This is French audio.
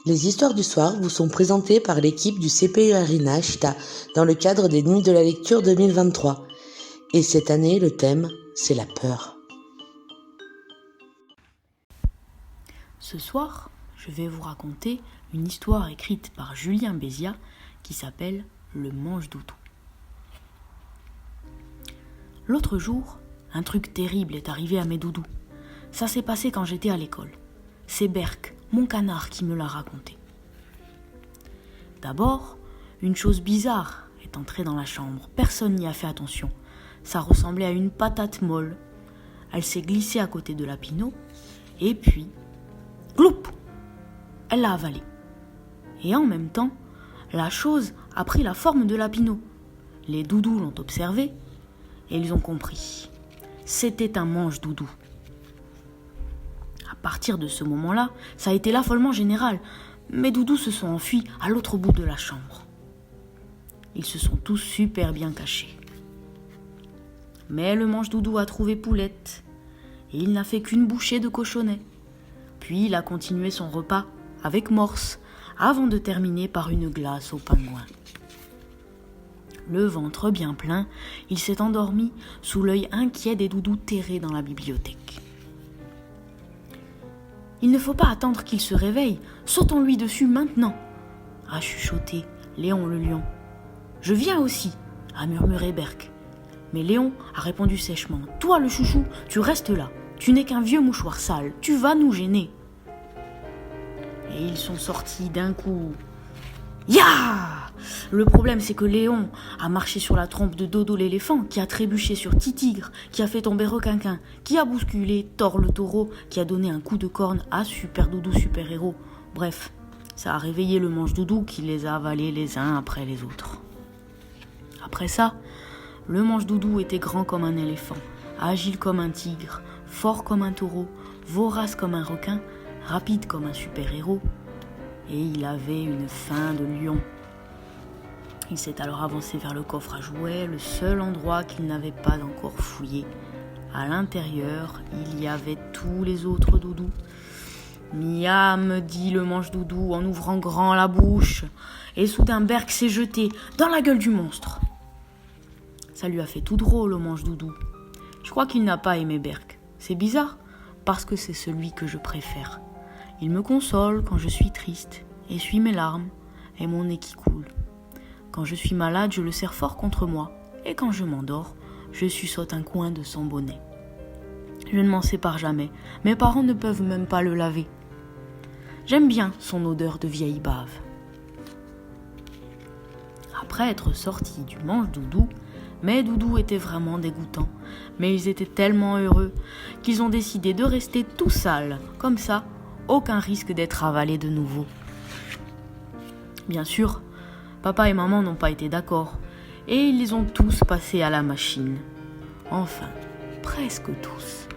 Les histoires du soir vous sont présentées par l'équipe du CPUARINA Chita dans le cadre des Nuits de la lecture 2023. Et cette année, le thème, c'est la peur. Ce soir, je vais vous raconter une histoire écrite par Julien Béziat qui s'appelle « Le mange-doudou ». L'autre jour, un truc terrible est arrivé à mes doudous. Ça s'est passé quand j'étais à l'école. C'est Berk, mon canard, qui me l'a raconté. D'abord, une chose bizarre est entrée dans la chambre. Personne n'y a fait attention. Ça ressemblait à une patate molle. Elle s'est glissée à côté de Lapino et puis, gloup, elle l'a avalée. Et en même temps, la chose a pris la forme de Lapino. Les doudous l'ont observé et ils ont compris. C'était un mange-doudou. À partir de ce moment-là, ça a été l'affolement général. Mes doudous se sont enfuis à l'autre bout de la chambre. Ils se sont tous super bien cachés. Mais le mange-doudou a trouvé Poulette et il n'a fait qu'une bouchée de cochonnet. Puis il a continué son repas avec Morse avant de terminer par une glace au pingouin. Le ventre bien plein, il s'est endormi sous l'œil inquiet des doudous terrés dans la bibliothèque. Il ne faut pas attendre qu'il se réveille, sautons-lui dessus maintenant, a chuchoté Léon le lion. Je viens aussi, a murmuré Berk. Mais Léon a répondu sèchement. Toi le chouchou, tu restes là, tu n'es qu'un vieux mouchoir sale, tu vas nous gêner. Et ils sont sortis d'un coup. Ya! Le problème, c'est que Léon a marché sur la trompe de Dodo l'éléphant, qui a trébuché sur Titigre, qui a fait tomber Requinquin, qui a bousculé Thor le taureau, qui a donné un coup de corne à Super Doudou Super Héros. Bref, ça a réveillé le mange-doudou qui les a avalés les uns après les autres. Après ça, le mange-doudou était grand comme un éléphant, agile comme un tigre, fort comme un taureau, vorace comme un requin, rapide comme un super-héros. Et il avait une faim de lion. Il s'est alors avancé vers le coffre à jouets, le seul endroit qu'il n'avait pas encore fouillé. À l'intérieur, il y avait tous les autres doudous. Miam, dit le mange-doudou en ouvrant grand la bouche. Et soudain Berk s'est jeté dans la gueule du monstre. Ça lui a fait tout drôle au mange-doudou. Je crois qu'il n'a pas aimé Berk. C'est bizarre, parce que c'est celui que je préfère. Il me console quand je suis triste, essuie mes larmes et mon nez qui coule. Quand je suis malade, je le serre fort contre moi, et quand je m'endors, je suçote un coin de son bonnet. Je ne m'en sépare jamais, mes parents ne peuvent même pas le laver. J'aime bien son odeur de vieille bave. Après être sortis du mange-doudou, mes doudous étaient vraiment dégoûtants, mais ils étaient tellement heureux qu'ils ont décidé de rester tout sales, comme ça, aucun risque d'être avalés de nouveau. Bien sûr, papa et maman n'ont pas été d'accord, et ils les ont tous passés à la machine. Enfin, presque tous.